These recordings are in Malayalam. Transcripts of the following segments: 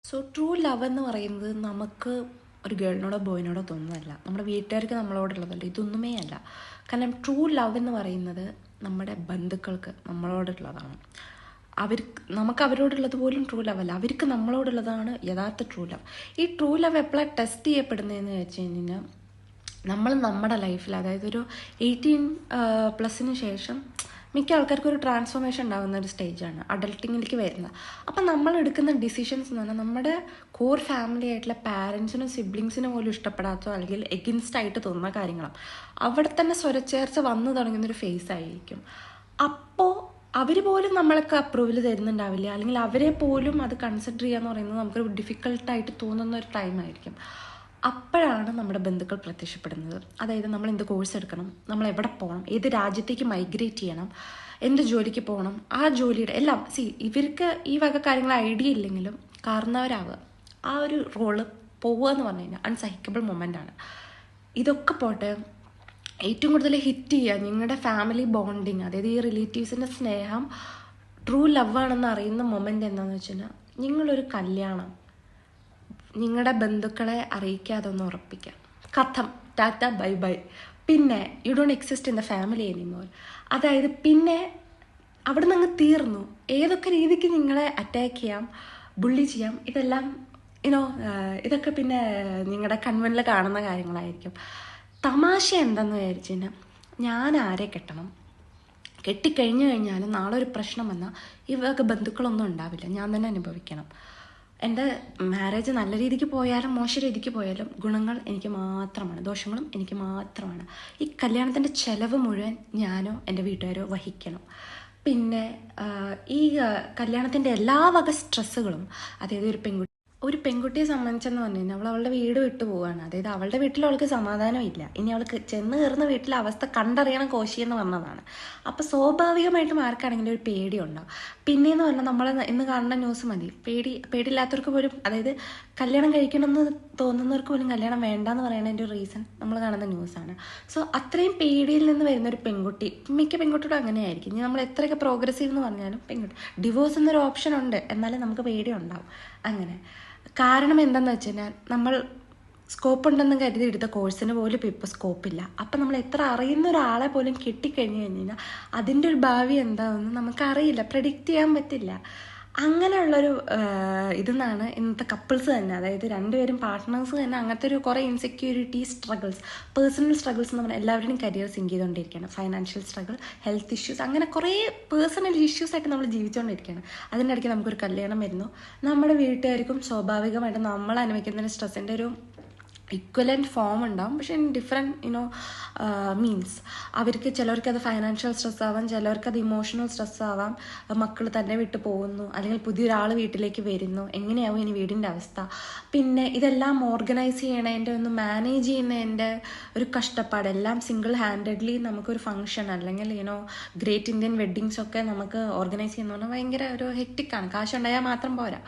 സോ ട്രൂ ലവ് എന്ന് പറയുന്നത് നമുക്ക് ഒരു ഗേളിനോടോ ബോയിനോടോ തോന്നുന്നതല്ല, നമ്മുടെ വീട്ടുകാർക്ക് നമ്മളോടുള്ളതല്ല, ഇതൊന്നുമേ അല്ല. കാരണം ട്രൂ ലവ് എന്ന് പറയുന്നത് നമ്മുടെ ബന്ധുക്കൾക്ക് നമ്മളോടുള്ളതാണ്. നമുക്ക് അവരോടുള്ളത് പോലും ട്രൂ ലവ് അല്ല, അവർക്ക് നമ്മളോടുള്ളതാണ് യഥാർത്ഥ ട്രൂ ലവ്. ഈ ട്രൂ ലവ് എപ്പോഴാണ് ടെസ്റ്റ് ചെയ്യപ്പെടുന്നതെന്ന് വെച്ച് കഴിഞ്ഞാൽ നമ്മൾ നമ്മുടെ ലൈഫിൽ, അതായത് ഒരു 18+ ശേഷം മിക്ക ആൾക്കാർക്കും ഒരു ട്രാൻസ്ഫോർമേഷൻ ഉണ്ടാകുന്ന ഒരു സ്റ്റേജാണ് അഡൾട്ടിങ്ങിലേക്ക് വരുന്നത്. അപ്പം നമ്മൾ എടുക്കുന്ന ഡിസിഷൻസ് എന്ന് പറഞ്ഞാൽ നമ്മുടെ കോർ ഫാമിലി ആയിട്ടുള്ള പാരൻസിനും സിബ്ലിങ്സിനും പോലും ഇഷ്ടപ്പെടാത്തോ അല്ലെങ്കിൽ എഗൻസ്റ്റ് ആയിട്ട് തോന്നുന്ന കാര്യങ്ങളാണ്. അവിടെ തന്നെ സ്വരച്ചേർച്ച വന്നു തുടങ്ങുന്നൊരു ഫേസ് ആയിരിക്കും. അപ്പോൾ അവർ പോലും നമ്മളൊക്കെ അപ്രൂവൽ തരുന്നുണ്ടാവില്ല, അല്ലെങ്കിൽ അവരെ പോലും അത് കൺസിഡർ ചെയ്യാന്ന് പറയുന്നത് നമുക്കൊരു ഡിഫിക്കൽട്ടായിട്ട് തോന്നുന്ന ഒരു ടൈമായിരിക്കും. അപ്പോഴാണ് നമ്മുടെ ബന്ധുക്കൾ പ്രത്യക്ഷപ്പെടുന്നത്. അതായത് നമ്മൾ എന്ത് കോഴ്സ് എടുക്കണം, നമ്മൾ എവിടെ പോകണം, ഏത് രാജ്യത്തേക്ക് മൈഗ്രേറ്റ് ചെയ്യണം, എന്ത് ജോലിക്ക് പോകണം, ആ ജോലിയുടെ എല്ലാം. ഇവർക്ക് ഈ വക കാര്യങ്ങൾ ഐഡിയ ഇല്ലെങ്കിലും കാരണവരാവുക, ആ ഒരു റോള് പോവുക എന്ന് പറഞ്ഞു കഴിഞ്ഞാൽ അൺസഹിക്കബിൾ മൊമെൻ്റാണ്. ഇതൊക്കെ പോട്ടെ, ഏറ്റവും കൂടുതൽ ഹിറ്റ് ചെയ്യുക നിങ്ങളുടെ ഫാമിലി ബോണ്ടിങ്, അതായത് ഈ റിലേറ്റീവ്സിൻ്റെ സ്നേഹം ട്രൂ ലവ് ആണെന്ന് അറിയുന്ന മൊമെൻ്റ് എന്താണെന്ന് വെച്ച് കഴിഞ്ഞാൽ നിങ്ങളൊരു കല്യാണം നിങ്ങളുടെ ബന്ധുക്കളെ അറിയിക്കാതെ ഒന്ന് ഉറപ്പിക്കാം. കഥം ടാറ്റ ബൈ ബൈ, പിന്നെ you don't exist in the family anymore. അതായത് പിന്നെ അവിടെ നിന്ന് അങ്ങ് തീർന്നു. ഏതൊക്കെ രീതിക്ക് നിങ്ങളെ അറ്റാക്ക് ചെയ്യാം, ബുള്ളി ചെയ്യാം, ഇതെല്ലാം ഇതൊക്കെ പിന്നെ നിങ്ങളുടെ കൺവെൻറ്റിൽ കാണുന്ന കാര്യങ്ങളായിരിക്കും. തമാശ എന്താണെന്ന് വിചാരിച്ചു കഴിഞ്ഞാൽ, ഞാൻ ആരെ കെട്ടണം, കെട്ടിക്കഴിഞ്ഞു കഴിഞ്ഞാലും നാളെ ഒരു പ്രശ്നം വന്നാൽ ഇവർക്ക് ബന്ധുക്കളൊന്നും ഉണ്ടാവില്ല, ഞാൻ തന്നെ അനുഭവിക്കണം. എൻ്റെ മാരേജ് നല്ല രീതിക്ക് പോയാലും മോശം രീതിക്ക് പോയാലും ഗുണങ്ങൾ എനിക്ക് മാത്രമാണ്, ദോഷങ്ങളും എനിക്ക് മാത്രമാണ്. ഈ കല്യാണത്തിൻ്റെ ചിലവ് മുഴുവൻ ഞാനോ എൻ്റെ വീട്ടുകാരോ വഹിക്കണം. പിന്നെ ഈ കല്യാണത്തിൻ്റെ എല്ലാ വക സ്ട്രെസ്സുകളും, അതായത് ഒരു പെൺകുട്ടിയെ സംബന്ധിച്ചെന്ന് പറഞ്ഞു കഴിഞ്ഞാൽ അവളുടെ വീട് വിട്ടു പോവുകയാണ്. അതായത് അവളുടെ വീട്ടിൽ അവൾക്ക് സമാധാനമില്ല. ഇനി അവൾക്ക് ചെന്ന് കയറുന്ന വീട്ടിലെ അവസ്ഥ കണ്ടറിയണം കോശി എന്ന് പറഞ്ഞതാണ്. അപ്പോൾ സ്വാഭാവികമായിട്ടും ആർക്കാണെങ്കിലും ഒരു പേടിയുണ്ടാവും. പിന്നെയെന്ന് പറഞ്ഞാൽ നമ്മൾ ഇന്ന് കാണുന്ന ന്യൂസ് മതി, പേടിയില്ലാത്തവർക്ക് പോലും, അതായത് കല്യാണം കഴിക്കണമെന്ന് തോന്നുന്നവർക്ക് പോലും കല്യാണം വേണ്ടെന്ന് പറയുന്നതിൻ്റെ ഒരു റീസൺ നമ്മൾ കാണുന്ന ന്യൂസാണ്. സോ അത്രയും പേടിയിൽ നിന്ന് വരുന്ന ഒരു പെൺകുട്ടി, മിക്ക പെൺകുട്ടിയോടും അങ്ങനെയായിരിക്കും. ഇനി നമ്മൾ എത്രയൊക്കെ പ്രോഗ്രസീവ് എന്ന് പറഞ്ഞാലും പെൺകുട്ടി ഡിവോഴ്സ് എന്നൊരു ഓപ്ഷൻ ഉണ്ട്, എന്നാലും നമുക്ക് പേടി ഉണ്ടാവും. അങ്ങനെ കാരണം എന്താണെന്ന് വെച്ച് കഴിഞ്ഞാൽ നമ്മൾ സ്കോപ്പ് ഉണ്ടെന്ന് കരുതി എടുത്ത കോഴ്സിന് പോലും ഇപ്പോൾ സ്കോപ്പില്ല. അപ്പം നമ്മൾ എത്ര അറിയുന്ന ഒരാളെ പോലും കിട്ടിക്കഴിഞ്ഞ് കഴിഞ്ഞാൽ അതിൻ്റെ ഒരു ഭാവി എന്താണെന്ന് നമുക്കറിയില്ല, പ്രെഡിക്റ്റ് ചെയ്യാൻ പറ്റില്ല. അങ്ങനെയുള്ളൊരു ഇതെന്നാണ് ഇന്നത്തെ കപ്പിൾസ് തന്നെ, അതായത് രണ്ടുപേരും പാർട്ട്നേഴ്സ് തന്നെ അങ്ങനത്തെ ഒരു കുറേ ഇൻസെക്യൂരിറ്റി സ്ട്രഗിൾസ്, പേഴ്സണൽ സ്ട്രഗിൾസ് എന്ന് പറഞ്ഞാൽ എല്ലാവരുടെയും കരിയർ സിങ്ക് ചെയ്തുകൊണ്ടിരിക്കുകയാണ്. ഫൈനാൻഷ്യൽ സ്ട്രഗിൾ, ഹെൽത്ത് ഇഷ്യൂസ്, അങ്ങനെ കുറേ പേഴ്സണൽ ഇഷ്യൂസായിട്ട് നമ്മൾ ജീവിച്ചുകൊണ്ടിരിക്കുകയാണ്. അതിൻ്റെ ഇടയ്ക്ക് നമുക്കൊരു കല്യാണം വരുന്നു. നമ്മുടെ വീട്ടുകാർക്കും സ്വാഭാവികമായിട്ട് നമ്മൾ അനുഭവിക്കുന്ന സ്ട്രെസ്സിൻ്റെ ഒരു ഇക്വലൻറ്റ് ഫോം ഉണ്ടാവും, പക്ഷേ ഇൻ ഡിഫറെൻറ്റ് മീൻസ്. ചിലവർക്ക് അത് ഫൈനാൻഷ്യൽ സ്ട്രെസ് ആവാം, ചിലവർക്ക് അത് ഇമോഷണൽ സ്ട്രെസ് ആവാം. മക്കൾ തന്നെ വിട്ടു പോകുന്നു, അല്ലെങ്കിൽ പുതിയൊരാൾ വീട്ടിലേക്ക് വരുന്നു, എങ്ങനെയാവും ഇനി വീടിൻ്റെ അവസ്ഥ. പിന്നെ ഇതെല്ലാം ഓർഗനൈസ് ചെയ്യണതിൻ്റെ, ഒന്ന് മാനേജ് ചെയ്യുന്നതിൻ്റെ ഒരു കഷ്ടപ്പാട്, എല്ലാം സിംഗിൾ ഹാൻഡഡ്ലി നമുക്കൊരു ഫംഗ്ഷൻ അല്ലെങ്കിൽ ഗ്രേറ്റ് ഇന്ത്യൻ വെഡ്ഡിങ്സ് ഒക്കെ നമുക്ക് ഓർഗനൈസ് ചെയ്യുന്ന പറഞ്ഞാൽ ഭയങ്കര ഒരു ഹെക്റ്റിക്കാണ്. കാശുണ്ടായാൽ മാത്രം പോരാ.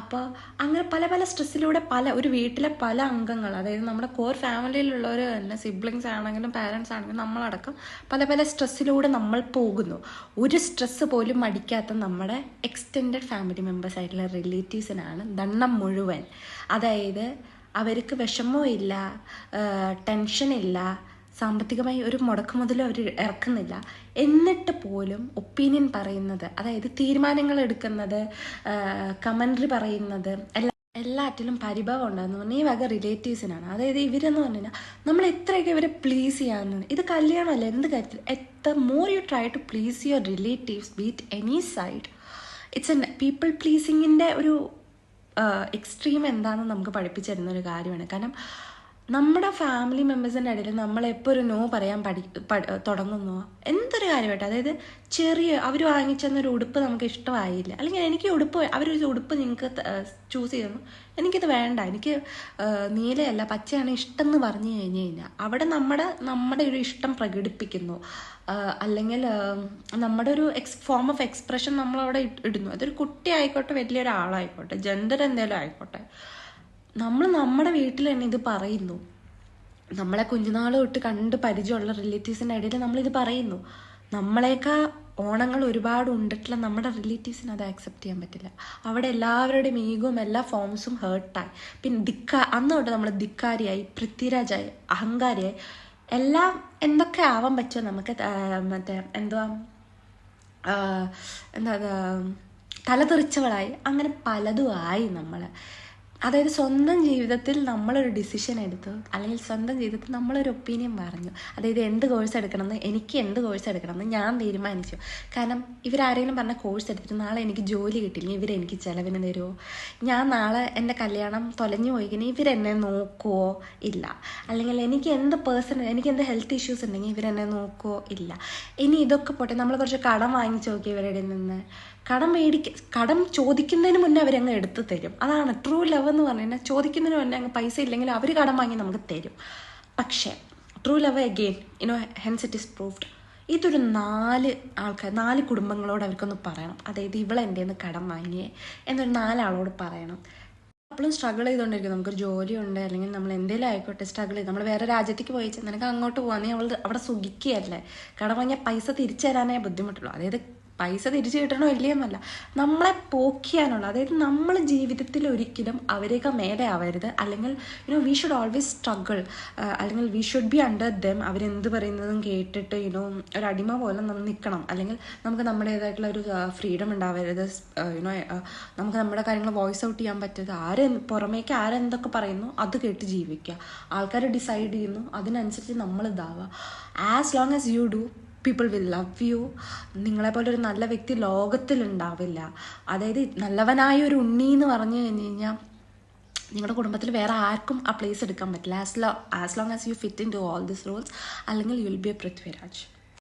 അപ്പോൾ അങ്ങനെ പല പല സ്ട്രെസ്സിലൂടെ ഒരു വീട്ടിലെ പല അംഗങ്ങൾ, അതായത് നമ്മുടെ കോർ ഫാമിലിയിലുള്ളവർ തന്നെ, സിബ്ലിങ്സ് ആണെങ്കിലും പാരൻസ് ആണെങ്കിലും നമ്മളടക്കം പല പല സ്ട്രെസ്സിലൂടെ നമ്മൾ പോകുന്നു. ഒരു സ്ട്രെസ്സ് പോലും മടിക്കാത്ത നമ്മുടെ എക്സ്റ്റെൻഡഡ് ഫാമിലി മെമ്പേഴ്സ് ആയിട്ടുള്ള റിലേറ്റീവ്സിനാണ് ദണ്ണം മുഴുവൻ. അതായത് അവർക്ക് വിഷമവും ഇല്ല, ടെൻഷനില്ല, സാമ്പത്തികമായി ഒരു മുടക്കുമുതലും അവർ ഇറക്കുന്നില്ല, എന്നിട്ട് പോലും ഒപ്പീനിയൻ പറയുന്നത്, അതായത് തീരുമാനങ്ങൾ എടുക്കുന്നത്, കമൻട്രി പറയുന്നത്, എല്ലാറ്റിലും പരിഭവം ഉണ്ടാകുന്നു പറഞ്ഞാൽ ഈ വക റിലേറ്റീവ്സിനാണ്. അതായത് ഇവരെന്ന് പറഞ്ഞു കഴിഞ്ഞാൽ നമ്മൾ എത്രയൊക്കെ ഇവരെ പ്ലീസ് ചെയ്യാമെന്ന്, ഇത് കല്യാണമല്ല എന്ത് കാര്യത്തിൽ, എത്ര more you try to please your relatives be it any side, it's an people പ്ലീസിങ്ങിൻ്റെ ഒരു എക്സ്ട്രീം എന്താണെന്ന് നമുക്ക് പഠിപ്പിച്ചു തരുന്ന ഒരു കാര്യമാണ്. കാരണം നമ്മുടെ ഫാമിലി മെമ്പേഴ്സിൻ്റെ ഇടയിൽ നമ്മളെപ്പോൾ ഒരു നോ പറയാൻ തുടങ്ങുന്നോ എന്തൊരു കാര്യമായിട്ട്, അതായത് അവർ വാങ്ങിച്ചെന്നൊരു ഉടുപ്പ് നമുക്ക് ഇഷ്ടമായില്ല, അല്ലെങ്കിൽ എനിക്ക് അവരൊരു ഉടുപ്പ് നിങ്ങൾക്ക് ചൂസ് ചെയ്യുന്നു, എനിക്കിത് വേണ്ട, എനിക്ക് നീലയല്ല പച്ചയാണ് ഇഷ്ടം എന്ന് പറഞ്ഞു കഴിഞ്ഞാൽ അവിടെ നമ്മുടെ ഒരു ഇഷ്ടം പ്രകടിപ്പിക്കുന്നു, അല്ലെങ്കിൽ നമ്മുടെ ഒരു ഫോം ഓഫ് എക്സ്പ്രഷൻ നമ്മളവിടെ ഇടുന്നു. അതൊരു കുട്ടി ആയിക്കോട്ടെ, വലിയൊരാളായിക്കോട്ടെ, ജെൻഡർ എന്തെങ്കിലും ആയിക്കോട്ടെ, നമ്മൾ നമ്മുടെ വീട്ടിൽ തന്നെ ഇത് പറയുന്നു. നമ്മളെ കുഞ്ഞുനാൾ തൊട്ട് കണ്ട് പരിചയമുള്ള റിലേറ്റീവ്സിൻ്റെ ഇടയിൽ നമ്മളിത് പറയുന്നു. നമ്മളെയൊക്കെ ഓണങ്ങൾ ഒരുപാട് ഉണ്ടിട്ടുള്ള നമ്മുടെ റിലേറ്റീവ്സിന് അത് ആക്സെപ്റ്റ് ചെയ്യാൻ പറ്റില്ല. അവിടെ എല്ലാവരുടെയും ഈഗോയും എല്ലാ ഫോംസും ഹേർട്ടായി. പിന്നെ അന്ന് തൊട്ട് നമ്മൾ ധിക്കാരിയായി, പൃഥ്വിരാജായി, അഹങ്കാരിയായി, എല്ലാം എന്തൊക്കെ ആവാൻ പറ്റുമോ നമുക്ക് മറ്റേ എന്താ തലതെറിച്ചവളായി, അങ്ങനെ പലതും ആയി നമ്മൾ. അതായത് സ്വന്തം ജീവിതത്തിൽ നമ്മളൊരു ഡിസിഷൻ എടുത്തു, അല്ലെങ്കിൽ സ്വന്തം ജീവിതത്തിൽ നമ്മളൊരു ഒപ്പീനിയൻ പറഞ്ഞു. അതായത് എന്ത് കോഴ്സ് എടുക്കണമെന്ന്, എനിക്ക് എന്ത് കോഴ്സ് എടുക്കണമെന്ന് ഞാൻ തീരുമാനിച്ചു. കാരണം ഇവരാരെങ്കിലും പറഞ്ഞ കോഴ്സ് എടുത്തിട്ട് നാളെ എനിക്ക് ജോലി കിട്ടില്ലെങ്കിൽ ഇവരെനിക്ക് ചിലവിന് തരുമോ? ഞാൻ നാളെ എൻ്റെ കല്യാണം തൊലഞ്ഞു പോയിക്കഴിഞ്ഞാൽ ഇവരെന്നെ നോക്കുമോ? ഇല്ല. അല്ലെങ്കിൽ എനിക്ക് എന്ത് ഹെൽത്ത് ഇഷ്യൂസ് ഉണ്ടെങ്കിൽ ഇവരെന്നെ നോക്കുമോ? ഇല്ല. ഇനി ഇതൊക്കെ പോട്ടെ, നമ്മൾ കുറച്ച് കടം വാങ്ങിച്ചു നോക്കി ഇവരുടെ നിന്ന്. കടം ചോദിക്കുന്നതിന് മുന്നേ അവരങ്ങ് എടുത്തു തരും. അതാണ് ട്രൂ ലവ് എന്ന് പറഞ്ഞു കഴിഞ്ഞാൽ. ചോദിക്കുന്നതിന് മുന്നേ അങ്ങ് പൈസ ഇല്ലെങ്കിൽ അവർ കടം വാങ്ങി നമുക്ക് തരും. പക്ഷേ true love again hence it is proved. ഇതൊരു 4 കുടുംബങ്ങളോട് അവർക്കൊന്ന് പറയണം. അതായത് ഇവളെൻ്റെ നിന്ന് കടം വാങ്ങിയേ എന്നൊരു 4 ആളോട് പറയണം. അപ്പോഴും സ്ട്രഗിൾ ചെയ്തുകൊണ്ടിരിക്കും. നമുക്കൊരു ജോലിയുണ്ട്, അല്ലെങ്കിൽ നമ്മൾ എന്തെങ്കിലും ആയിക്കോട്ടെ സ്ട്രഗിൾ ചെയ്ത് നമ്മൾ വേറെ രാജ്യത്തേക്ക് പോയി നിനക്ക് അങ്ങോട്ട് പോകാൻ, നീ അവിടെ സുഖിക്കുകയല്ലേ. കടം വാങ്ങിയ പൈസ തിരിച്ചു തരാനേ ബുദ്ധിമുട്ടുള്ളൂ. അതായത് പൈസ തിരിച്ചു കിട്ടണോ ഇല്ലയെന്നല്ല, നമ്മളെ പോക്കിയാനുള്ള. അതായത് നമ്മൾ ജീവിതത്തിൽ ഒരിക്കലും അവരേക്കാൾ മേലെ ആവരുത്. അല്ലെങ്കിൽ വി ഷുഡ് ഓൾവേസ് സ്ട്രഗിൾ, അല്ലെങ്കിൽ we should be under dum. അവരെന്ത് പറയുന്നതും കേട്ടിട്ട് ഒരു അടിമ പോലെ നമ്മൾ നിൽക്കണം. അല്ലെങ്കിൽ നമുക്ക് നമ്മുടേതായിട്ടുള്ള ഒരു ഫ്രീഡം ഉണ്ടാവരുത്. നമുക്ക് നമ്മുടെ കാര്യങ്ങൾ വോയിസ് ഔട്ട് ചെയ്യാൻ പറ്റരുത്. പുറമേക്ക് ആരെന്തൊക്കെ പറയുന്നു അത് കേട്ട് ജീവിക്കുക. ആൾക്കാർ ഡിസൈഡ് ചെയ്യുന്നു, അതിനനുസരിച്ച് നമ്മൾ ഇതാവുക. As long as you do, people will love you. നിങ്ങളെപ്പോലെ ഒരു നല്ല വ്യക്തി ലോകത്തിലുണ്ടാവില്ല. അതായത് നല്ലവനായ ഒരു ഉണ്ണി എന്ന് പറഞ്ഞു കഴിഞ്ഞാൽ നിങ്ങളുടെ കുടുംബത്തിൽ വേറെ ആർക്കും ആ പ്ലേസ് എടുക്കാൻ പറ്റില്ല. As long as you fit in to all this rules, അല്ലെങ്കിൽ you will be a Prithviraj.